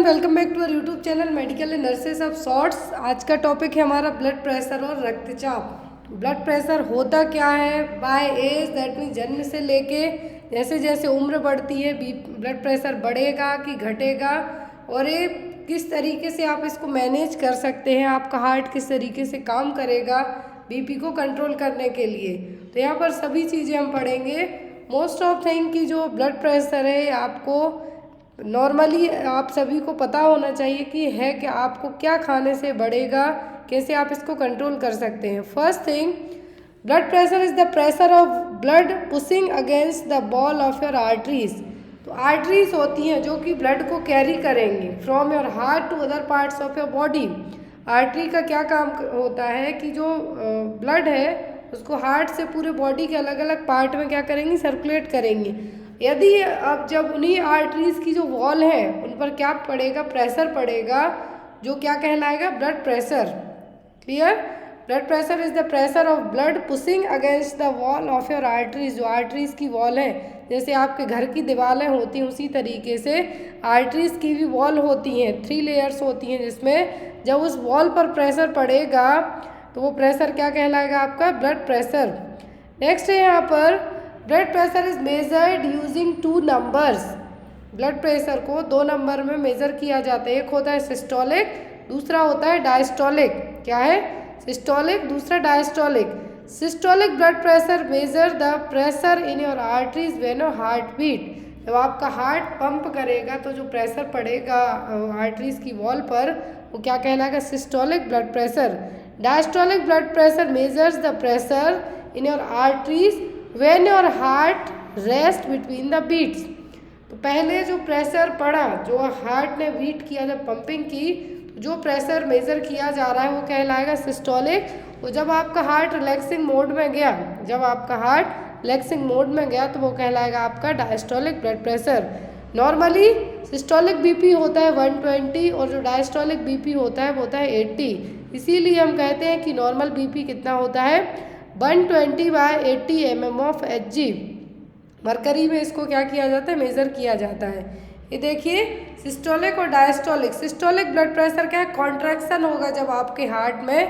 Welcome back to our YouTube channel medical and nurses of shorts. आज का topic है हमारा ब्लड प्रेशर और रक्तचाप। ब्लड प्रेशर होता क्या है? बाय एज, दैट मीन्स जन्म से लेके जैसे जैसे उम्र बढ़ती है ब्लड प्रेशर बढ़ेगा कि घटेगा, और ये किस तरीके से आप इसको मैनेज कर सकते हैं, आपका हार्ट किस तरीके से काम करेगा बीपी को कंट्रोल करने के लिए। तो यहाँ पर सभी चीज़ें हम पढ़ेंगे। मोस्ट ऑफ थिंग की जो ब्लड प्रेशर है आपको नॉर्मली आप सभी को पता होना चाहिए कि है कि आपको क्या खाने से बढ़ेगा, कैसे आप इसको कंट्रोल कर सकते हैं। First thing, blood pressure is the pressure of blood pushing against the wall of your arteries. तो आर्टरीज होती हैं जो कि ब्लड को कैरी करेंगे from your heart to other parts of your body. Artery का क्या काम होता है कि जो ब्लड है उसको हार्ट से पूरे बॉडी के अलग अलग पार्ट में क्या करेंगी, सर्कुलेट करेंगी। यदि अब जब उन्हीं आर्टरीज की जो वॉल है उन पर क्या पड़ेगा, प्रेशर पड़ेगा, जो क्या कहलाएगा, blood pressure. Clear? Blood pressure is the pressure of blood pushing against the wall of your arteries. जो आर्टरीज की वॉल है, जैसे आपके घर की दीवारें होती हैं उसी तरीके से आर्टरीज की भी वॉल होती हैं, 3 लेयर्स होती हैं, जिसमें जब उस वॉल पर प्रेशर पड़ेगा तो वो प्रेशर क्या कहलाएगा, आपका ब्लड प्रेशर। नेक्स्ट है यहाँ पर blood pressure is measured using 2 numbers. Blood pressure को 2 नंबर में मेजर किया जाता है। एक होता है सिस्टोलिक, दूसरा होता है डायस्टोलिक। क्या है? सिस्टोलिक, दूसरा diastolic. Systolic blood pressure measure the pressure in your arteries when your heart beat. जब आपका हार्ट पंप करेगा तो जो प्रेशर पड़ेगा आर्टरीज की वॉल पर वो क्या कहलाएगा, systolic blood pressure. Diastolic blood pressure measures the pressure in your arteries when your heart rest between the beats. तो पहले जो प्रेशर पड़ा, जो हार्ट ने बीट किया, जब पंपिंग की, तो जो प्रेशर मेजर किया जा रहा है वो कहलाएगा सिस्टोलिक। और जब आपका हार्ट रिलैक्सिंग मोड में गया, जब आपका हार्ट रिलैक्सिंग मोड में गया तो वो कहलाएगा आपका diastolic blood pressure. Normally systolic BP होता है 120 और जो डायस्टोलिक बीपी होता है वो होता है 80। इसीलिए हम कहते हैं कि नॉर्मल बीपी कितना होता है, 120/80 mm ऑफ Hg। मरकरी में इसको क्या किया जाता है, मेज़र किया जाता है। ये देखिए सिस्टोलिक और डायस्टोलिक। सिस्टोलिक ब्लड प्रेशर क्या है, कॉन्ट्रैक्शन होगा जब आपके हार्ट में,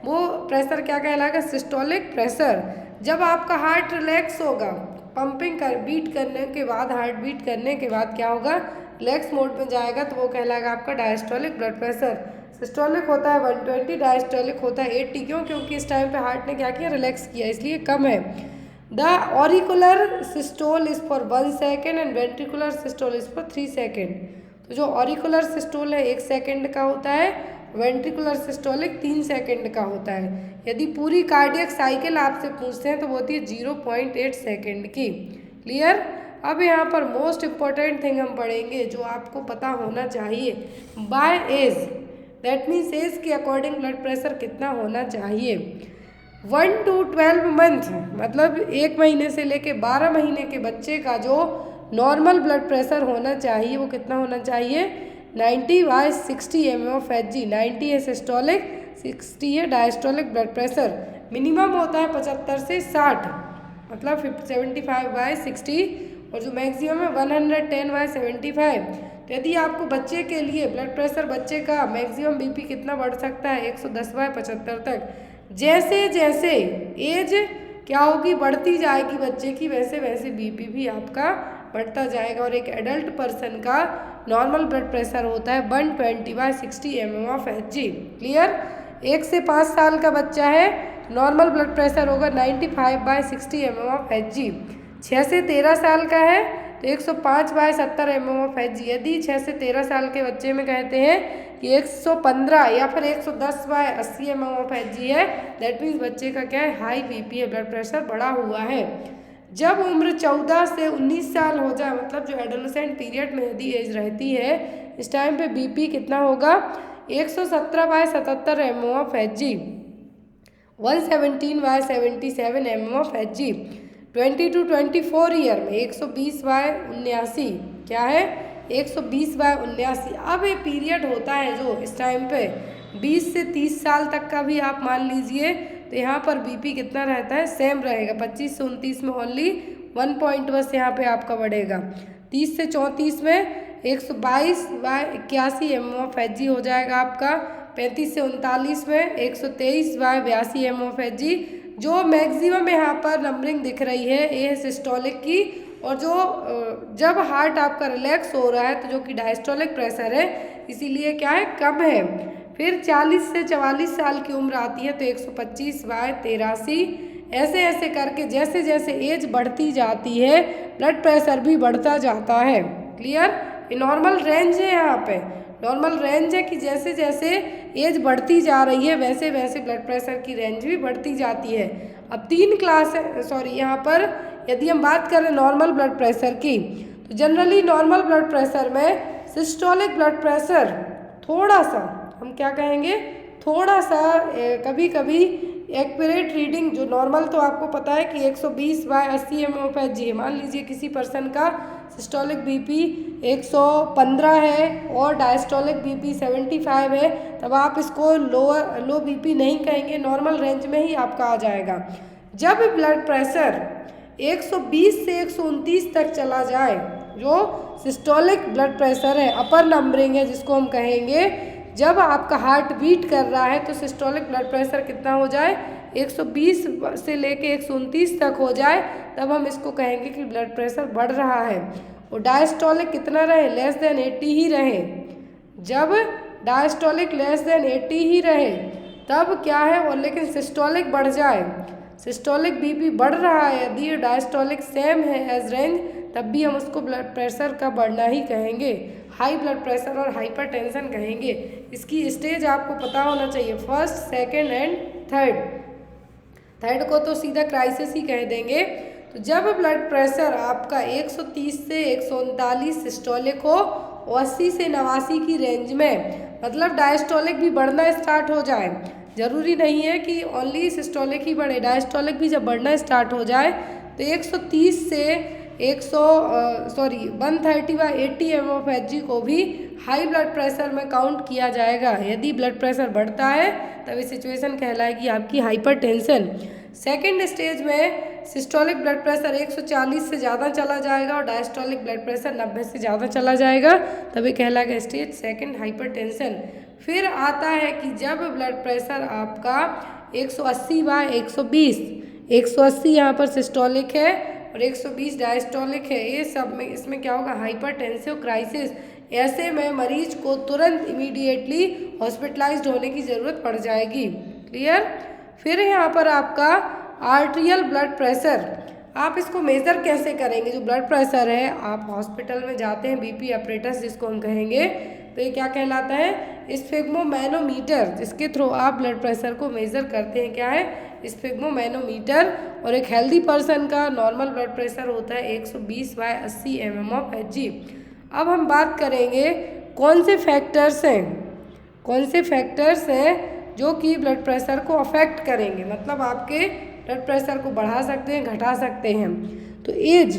वो प्रेशर क्या कहलाएगा, सिस्टोलिक प्रेशर। जब आपका हार्ट रिलैक्स होगा, पंपिंग कर बीट करने के बाद, हार्ट बीट करने के बाद क्या होगा, रिलैक्स मोड में जाएगा तो वो कहलाएगा आपका डायस्टोलिक ब्लड प्रेशर। सिस्टोलिक होता है 120, डायस्टोलिक होता है 80। क्यों? क्योंकि इस टाइम पे हार्ट ने क्या किया, रिलैक्स किया, इसलिए कम है। The auricular systole is for 1 second and ventricular systole is for 3 second. तो जो ऑरिकुलर सिस्टोल है 1 सेकेंड का होता है, वेंट्रिकुलर सिस्टोलिक 3 सेकेंड का होता है। यदि पूरी कार्डियक साइकिल आपसे पूछते हैं तो वो होती है 0.8 सेकेंड की। क्लियर? अब यहाँ पर मोस्ट इम्पॉर्टेंट थिंग हम पढ़ेंगे जो आपको पता होना चाहिए। By age, that means age के अकॉर्डिंग ब्लड प्रेशर कितना होना चाहिए। 1 to 12 मंथ, मतलब 1 महीने से लेके 12 महीने के बच्चे का जो नॉर्मल ब्लड प्रेशर होना चाहिए वो कितना होना चाहिए, 90/60 mm ऑफ Hg। 90 है सिस्टोलिक, 60 है डायस्टोलिक ब्लड प्रेशर। मिनिमम होता है 75 से 60, मतलब 75/60, और जो मैक्सिमम है 110/75। तो यदि आपको बच्चे के लिए ब्लड प्रेशर, बच्चे का मैक्सिमम बीपी कितना बढ़ सकता है, 110/75 तक। जैसे जैसे एज क्या होगी, बढ़ती जाएगी बच्चे की, वैसे वैसे बीपी भी आपका बढ़ता जाएगा। और एक एडल्ट पर्सन का नॉर्मल ब्लड प्रेशर होता है 120/60 mm ऑफ Hg। क्लियर? 1 से 5 साल का बच्चा है, नॉर्मल ब्लड प्रेशर होगा 95/60 mm ऑफ Hg। 6 से 13 साल का है तो 105/70 mm ऑफ Hg। यदि 6 से 13 साल के बच्चे में कहते हैं कि 115 या फिर 110/80 mm ऑफ Hg है, दैट मीन्स बच्चे का क्या है, हाई बीपी है, ब्लड प्रेशर बढ़ा हुआ है। जब उम्र 14 से 19 साल हो जाए, मतलब जो एडोलेसेंट पीरियड में यदि एज रहती है, इस टाइम पे बीपी कितना होगा, 117/77 mm of Hg, 117/77 mm of Hg। 20 to 24 year में 120/79, क्या है, 120/79। अब ये पीरियड होता है जो इस टाइम पे 20 से 30 साल तक का भी आप मान लीजिए, तो यहाँ पर बीपी कितना रहता है, सेम रहेगा। 25 से 29 में ओनली 1 पॉइंट बस यहाँ पे आपका बढ़ेगा। 30 से 34 में 122/81 mOf हो जाएगा आपका। 35 से 39 में 123/82 mOf। जो मैक्सिमम यहाँ पर नंबरिंग दिख रही है ये है सिस्टोलिक की, और जो जब हार्ट आपका रिलैक्स हो रहा है तो जो कि डायस्टोलिक प्रेशर है, इसीलिए क्या है, कम है। फिर 40 से 44 साल की उम्र आती है तो 125/83। ऐसे ऐसे करके जैसे जैसे एज बढ़ती जाती है ब्लड प्रेशर भी बढ़ता जाता है। क्लियर? ये नॉर्मल रेंज है, यहाँ पे नॉर्मल रेंज है कि जैसे जैसे एज बढ़ती जा रही है वैसे वैसे ब्लड प्रेशर की रेंज भी बढ़ती जाती है। अब 3 क्लास है, सॉरी यहाँ पर यदि हम बात करें नॉर्मल ब्लड प्रेशर की, तो जनरली नॉर्मल ब्लड प्रेशर में सिस्टोलिक ब्लड प्रेशर थोड़ा सा, हम क्या कहेंगे, थोड़ा सा कभी कभी एक्यूरेट रीडिंग, जो नॉर्मल तो आपको पता है कि 120/80 mOf है। मान लीजिए किसी पर्सन का सिस्टोलिक बीपी 115 है और डायस्टोलिक बीपी 75 है, तब आप इसको लो बीपी नहीं कहेंगे, नॉर्मल रेंज में ही आपका आ जाएगा। जब ब्लड प्रेशर 120 से 129 तक चला जाए, जो सिस्टोलिक ब्लड प्रेशर है, अपर नंबरिंग है जिसको हम कहेंगे, जब आपका हार्ट बीट कर रहा है तो सिस्टोलिक ब्लड प्रेशर कितना हो जाए, 120 से लेके 129 तक हो जाए, तब हम इसको कहेंगे कि ब्लड प्रेशर बढ़ रहा है। और डायस्टोलिक कितना रहे, लेस देन 80 ही रहे। जब डायस्टोलिक लेस देन 80 ही रहे तब क्या है, और लेकिन सिस्टोलिक बढ़ जाए, सिस्टोलिक बीपी बढ़ रहा है, यदि डायस्टोलिक सेम है एज रेंज, तब भी हम उसको ब्लड प्रेशर का बढ़ना ही कहेंगे, हाई ब्लड प्रेशर और हाइपरटेंशन कहेंगे। इसकी स्टेज आपको पता होना चाहिए, first, second and third. Third को तो सीधा क्राइसिस ही कह देंगे। तो जब ब्लड प्रेशर आपका 130 से 139 सिस्टोलिक हो और 80 से 89 की रेंज में, मतलब डायस्टोलिक भी बढ़ना स्टार्ट हो जाए, ज़रूरी नहीं है कि ओनली सिस्टोलिक ही बढ़े, डायस्टोलिक भी जब बढ़ना स्टार्ट हो जाए तो 130 से 130/80 mOf को भी हाई ब्लड प्रेशर में काउंट किया जाएगा। यदि ब्लड प्रेशर बढ़ता है तब ये सिचुएशन कहलाएगी आपकी हाइपरटेंशन। सेकेंड स्टेज में सिस्टोलिक ब्लड प्रेशर 140 से ज़्यादा चला जाएगा और डायस्टोलिक ब्लड प्रेशर 90 से ज़्यादा चला जाएगा, तभी कहलाएगा स्टेज सेकेंड हाइपरटेंशन। फिर आता है कि जब ब्लड प्रेशर आपका 180/120, 180 यहाँ पर सिस्टोलिक है और 120 डायस्टोलिक है, ये सब में इसमें क्या होगा, हाइपरटेंसिव क्राइसिस। ऐसे में मरीज को तुरंत इमीडिएटली हॉस्पिटलाइज्ड होने की ज़रूरत पड़ जाएगी। क्लियर? फिर यहाँ पर आपका आर्टेरियल ब्लड प्रेशर, आप इसको मेज़र कैसे करेंगे? जो ब्लड प्रेशर है, आप हॉस्पिटल में जाते हैं, बीपी ऑपरेटर्स जिसको हम कहेंगे, तो ये क्या कहलाता है, स्फिग्मोमैनोमीटर, जिसके थ्रू आप ब्लड प्रेशर को मेज़र करते हैं। क्या है? स्फिग्मोमैनोमीटर। और एक हेल्दी पर्सन का नॉर्मल ब्लड प्रेशर होता है 120/80 mmOf। अब हम बात करेंगे कौन से फैक्टर्स हैं, कौन से फैक्टर्स हैं जो कि ब्लड प्रेशर को अफेक्ट करेंगे, मतलब आपके ब्लड प्रेशर को बढ़ा सकते हैं, घटा सकते हैं। तो age,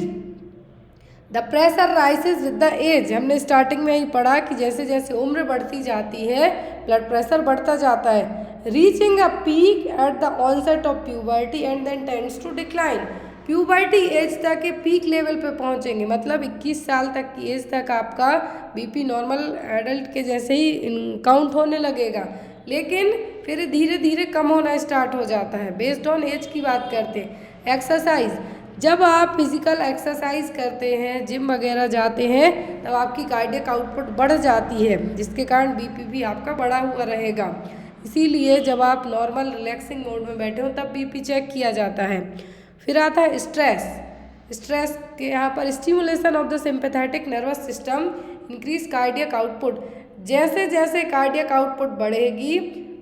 the pressure rises with the age, हमने स्टार्टिंग में ही पढ़ा कि जैसे जैसे उम्र बढ़ती जाती है ब्लड प्रेशर बढ़ता जाता है। Reaching a peak at the onset of puberty and then tends to decline, puberty age तक के पीक लेवल पे पहुंचेंगे, मतलब 21 साल तक की एज तक आपका बीपी नॉर्मल एडल्ट के जैसे ही काउंट होने लगेगा, लेकिन फिर धीरे धीरे कम होना स्टार्ट हो जाता है। बेस्ड ऑन एज की बात करते हैं। एक्सरसाइज, जब आप फिजिकल एक्सरसाइज करते हैं, जिम वगैरह जाते हैं, तब आपकी कार्डियक आउटपुट बढ़ जाती है, जिसके कारण बीपी भी आपका बढ़ा हुआ रहेगा। इसीलिए जब आप नॉर्मल रिलैक्सिंग मोड में बैठे हो तब बीपी चेक किया जाता है। फिर आता है स्ट्रेस, स्ट्रेस के यहाँ पर stimulation of the sympathetic nervous system increase cardiac output, जैसे जैसे कार्डियक आउटपुट बढ़ेगी,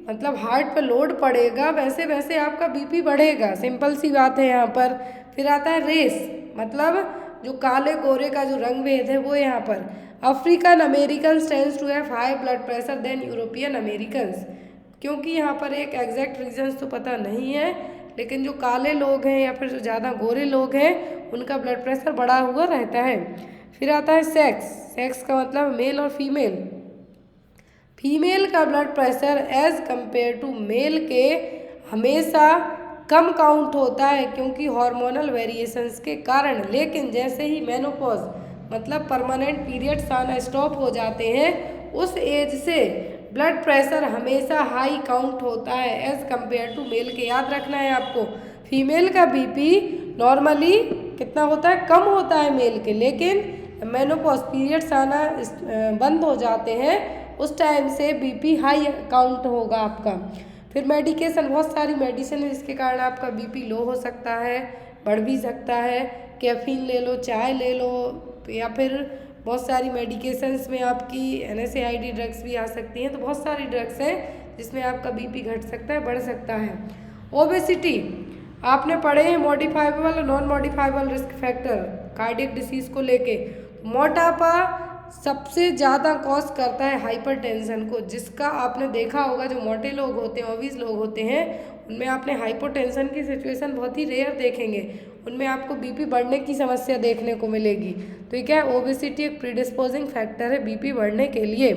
मतलब हार्ट पर लोड पड़ेगा, वैसे वैसे आपका बीपी बढ़ेगा, सिंपल सी बात है यहाँ पर। फिर आता है रेस, मतलब जो काले गोरे का जो रंग भेद है वो यहाँ पर। African American tends to have high blood pressure than European Americans, क्योंकि यहाँ पर एक एग्जैक्ट रीजन्स तो पता नहीं है, लेकिन जो काले लोग हैं या फिर जो ज़्यादा गोरे लोग हैं उनका ब्लड प्रेशर बढ़ा हुआ रहता है। फिर आता है सेक्स, सेक्स का मतलब मेल और फीमेल। फीमेल का blood pressure age compare to male के हमेशा कम काउंट होता है, क्योंकि हार्मोनल वेरिएशंस के कारण। लेकिन जैसे ही मेनोपॉज, मतलब परमानेंट पीरियड्स आना स्टॉप हो जाते हैं, उस एज से ब्लड प्रेशर हमेशा हाई काउंट होता है एज़ कम्पेयर टू मेल के। याद रखना है आपको, फीमेल का बीपी नॉर्मली कितना होता है, कम होता है मेल के, लेकिन मेनोपॉज पीरियड्स आना बंद हो जाते हैं, उस टाइम से बीपी हाई काउंट होगा आपका। फिर मेडिकेशन, बहुत सारी मेडिसिन है जिसके कारण आपका बीपी लो हो सकता है, बढ़ भी सकता है। कैफीन ले लो, चाय ले लो, या फिर बहुत सारी मेडिकेशंस में आपकी NSAID ड्रग्स भी आ सकती हैं। तो बहुत सारी ड्रग्स हैं जिसमें आपका बीपी घट सकता है, बढ़ सकता है। ओबेसिटी आपने पढ़े हैं, मॉडिफाइबल और non modifiable risk factor cardiac disease को लेके। मोटापा सबसे ज़्यादा कॉज करता है हाइपरटेंशन को, जिसका आपने देखा होगा जो मोटे लोग होते हैं, ओबीज लोग होते हैं, उनमें आपने हाइपोटेंशन की सिचुएशन बहुत ही रेयर देखेंगे, उनमें आपको बीपी बढ़ने की समस्या देखने को मिलेगी। तो ये क्या है, ओबेसिटी एक प्रीडिस्पोजिंग फैक्टर है बीपी बढ़ने के लिए।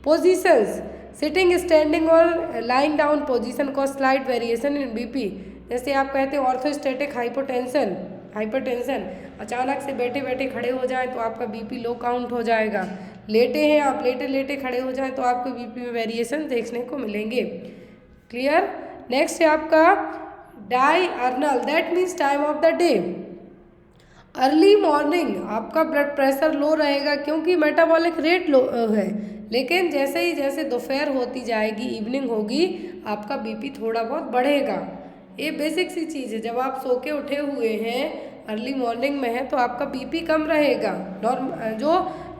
पोजीशंस, सिटिंग, स्टैंडिंग और लाइंग डाउन पोजीशन को स्लाइट वेरिएशन इन बीपी। जैसे आप कहते हैं ऑर्थोस्टैटिक हाइपरटेंशन, अचानक से बैठे बैठे खड़े हो जाएं तो आपका बीपी लो काउंट हो जाएगा। लेटे हैं आप, लेटे लेटे खड़े हो जाएं तो आपको बीपी में वेरिएशन देखने को मिलेंगे। क्लियर। नेक्स्ट है आपका diurnal, that means time of the day. Early morning आपका ब्लड प्रेशर लो रहेगा क्योंकि मेटाबॉलिक रेट लो है, लेकिन जैसे दोपहर होती जाएगी, इवनिंग होगी, आपका बीपी थोड़ा बहुत बढ़ेगा। ये बेसिक सी चीज़ है, जब आप सो के उठे हुए हैं, अर्ली मॉर्निंग में है, तो आपका बीपी कम रहेगा, जो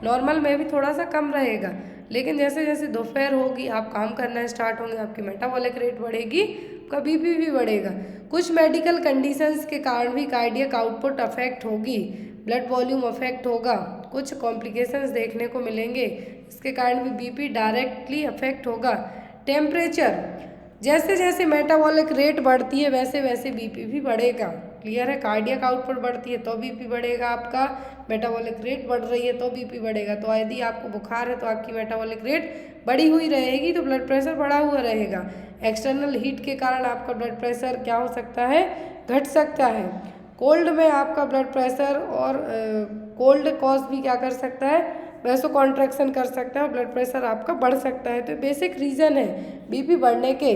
नॉर्मल में भी थोड़ा सा कम रहेगा। लेकिन जैसे जैसे दोपहर होगी, आप काम करना स्टार्ट होंगे, आपकी मेटाबॉलिक रेट बढ़ेगी, आपका बीपी भी बढ़ेगा। कुछ मेडिकल कंडीशंस के कारण भी कार्डियक आउटपुट अफेक्ट होगी, ब्लड वॉल्यूम अफेक्ट होगा, कुछ कॉम्प्लिकेशंस देखने को मिलेंगे, इसके कारण भी बीपी डायरेक्टली अफेक्ट होगा। टेम्परेचर, जैसे जैसे मेटाबॉलिक रेट बढ़ती है वैसे वैसे बीपी भी बढ़ेगा। क्लियर है, कार्डियक आउटपुट बढ़ती है तो बीपी बढ़ेगा आपका, मेटाबॉलिक रेट बढ़ रही है तो बीपी बढ़ेगा। तो यदि आपको बुखार है तो आपकी मेटाबॉलिक रेट बढ़ी हुई रहेगी तो ब्लड प्रेशर बढ़ा हुआ रहेगा। एक्सटर्नल हीट के कारण आपका ब्लड प्रेशर क्या हो सकता है, घट सकता है। कोल्ड में आपका ब्लड प्रेशर और कोल्ड कॉज भी क्या कर सकता है, वैसो कॉन्ट्रैक्शन कर सकता है और ब्लड प्रेशर आपका बढ़ सकता है। तो बेसिक रीज़न है बीपी बढ़ने के।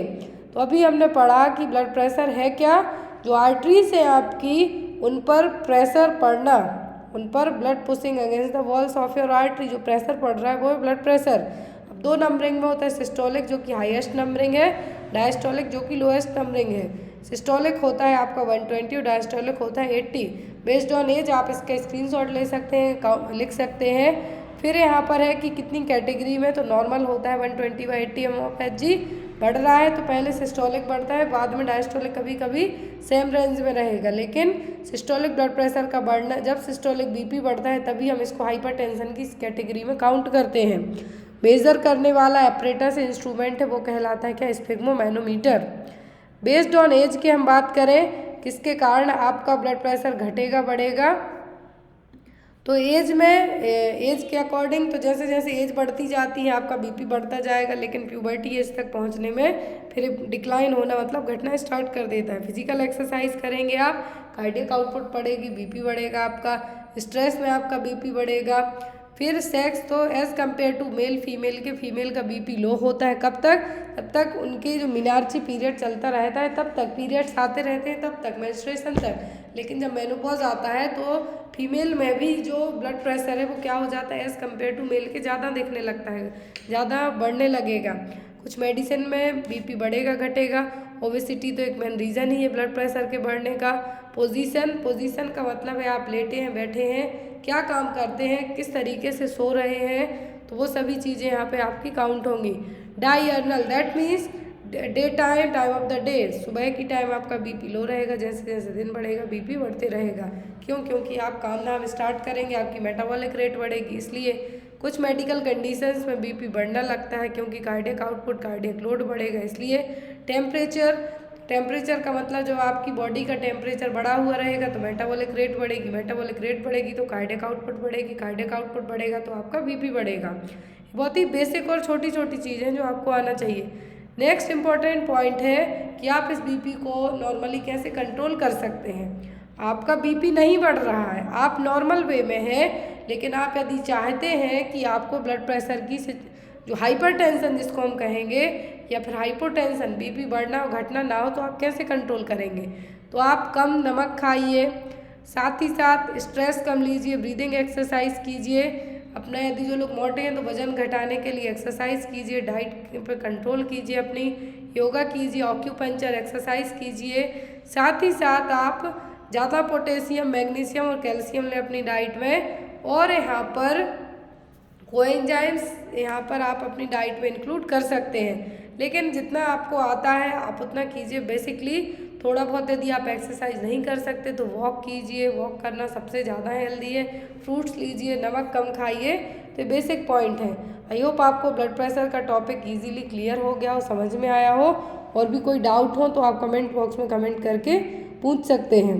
तो अभी हमने पढ़ा कि ब्लड प्रेशर है क्या, जो आर्टरीज है आपकी उन पर प्रेशर पड़ना, उन पर blood pushing against the walls of your artery, जो प्रेशर पड़ रहा है वो है ब्लड प्रेशर। अब दो नंबरिंग में होता है, सिस्टोलिक जो कि हाईएस्ट नंबरिंग है, डायस्टोलिक जो कि लोएस्ट नंबरिंग है। सिस्टोलिक होता है आपका 120 और डायस्टोलिक होता है 80। बेस्ड ऑन एज आप इसका स्क्रीनशॉट ले सकते हैं, लिख सकते हैं। फिर यहाँ पर है कि कितनी कैटेगरी में, तो नॉर्मल होता है 120/80 mHg, बढ़ रहा है तो पहले सिस्टोलिक बढ़ता है, बाद में डायस्टोलिक कभी कभी सेम रेंज में रहेगा। लेकिन सिस्टोलिक ब्लड प्रेशर का बढ़ना, जब सिस्टोलिक बीपी बढ़ता है तभी हम इसको हाइपरटेंशन की कैटेगरी में काउंट करते हैं। मेजर करने वाला एपरेटस इंस्ट्रूमेंट है वो कहलाता है क्या, स्फिग्मोमैनोमीटर। बेस्ड ऑन एज की हम बात करें, किसके कारण आपका ब्लड प्रेशर घटेगा बढ़ेगा, तो एज में, एज के अकॉर्डिंग, तो जैसे जैसे एज बढ़ती जाती है आपका बीपी बढ़ता जाएगा, लेकिन प्यूबर्टी एज तक पहुंचने में फिर डिक्लाइन होना मतलब घटना स्टार्ट कर देता है। फिजिकल एक्सरसाइज करेंगे आप, कार्डियक आउटपुट बढ़ेगी, बीपी बढ़ेगा आपका। स्ट्रेस में आपका बीपी बढ़ेगा। फिर सेक्स, तो as compare to male female के, फीमेल का बीपी लो होता है कब तक, तब तक उनके जो मिनार्ची पीरियड चलता रहता है तब तक, पीरियड्स आते रहते हैं तब तक, मेंस्ट्रुएशन तक। लेकिन जब मेनोपॉज आता है तो फीमेल में भी जो ब्लड प्रेशर है वो क्या हो जाता है, एज़ कम्पेयर टू मेल के ज़्यादा दिखने लगता है, ज़्यादा बढ़ने लगेगा। कुछ मेडिसिन में बीपी बढ़ेगा घटेगा। ओबेसिटी तो एक मेन रीज़न ही है ब्लड प्रेशर के बढ़ने का। पोजीशन का मतलब है आप लेटे हैं, बैठे हैं, क्या काम करते हैं, किस तरीके से सो रहे हैं, तो वो सभी चीज़ें यहाँ पे आपकी काउंट होंगी। Diurnal, that means day time of the day, सुबह की टाइम आपका बीपी लो रहेगा, जैसे जैसे दिन बढ़ेगा बीपी बढ़ते रहेगा। क्यों? क्योंकि आप काम धाम स्टार्ट करेंगे, आपकी मेटाबॉलिक रेट बढ़ेगी, इसलिए कुछ मेडिकल कंडीशंस में बीपी बढ़ना लगता है क्योंकि कार्डियक आउटपुट, कार्डियक लोड बढ़ेगा। इसलिए टेम्परेचर का मतलब जब आपकी बॉडी का टेम्परेचर बढ़ा हुआ रहेगा तो मेटाबॉलिक रेट बढ़ेगी, मेटाबॉलिक रेट बढ़ेगी तो कार्डियक आउटपुट बढ़ेगी, कार्डियक आउटपुट बढ़ेगा तो आपका बीपी बढ़ेगा। बहुत ही बेसिक और छोटी छोटी चीज़ें जो आपको आना चाहिए। नेक्स्ट इम्पॉर्टेंट पॉइंट है कि आप इस बीपी को नॉर्मली कैसे कंट्रोल कर सकते हैं। आपका बीपी नहीं बढ़ रहा है, आप नॉर्मल वे में है, लेकिन आप यदि चाहते हैं कि आपको ब्लड प्रेशर की जो हाइपरटेंशन जिसको हम कहेंगे या फिर हाइपोटेंशन बीपी बढ़ना और घटना ना हो, तो आप कैसे कंट्रोल करेंगे? तो आप कम नमक खाइए, साथ ही साथ स्ट्रेस कम लीजिए, ब्रीदिंग एक्सरसाइज कीजिए। अपना यदि जो लोग मोटे हैं तो वजन घटाने के लिए एक्सरसाइज कीजिए, डाइट पर कंट्रोल कीजिए अपनी, योगा कीजिए, ऑक्यूपंचर एक्सरसाइज कीजिए। साथ ही साथ आप ज़्यादा पोटेशियम, मैग्नीशियम और कैल्शियम लें अपनी डाइट में। और यहाँ पर कोएंजाइम्स यहाँ पर आप अपनी डाइट में इंक्लूड कर सकते हैं, लेकिन जितना आपको आता है आप उतना कीजिए। बेसिकली थोड़ा बहुत यदि आप एक्सरसाइज नहीं कर सकते तो वॉक कीजिए, वॉक करना सबसे ज़्यादा हेल्दी है। फ्रूट्स लीजिए, नमक कम खाइए। तो बेसिक पॉइंट है। आई होप आपको ब्लड प्रेशर का टॉपिक इजीली क्लियर हो गया हो, समझ में आया हो। और भी कोई डाउट हो तो आप कमेंट बॉक्स में कमेंट करके पूछ सकते हैं।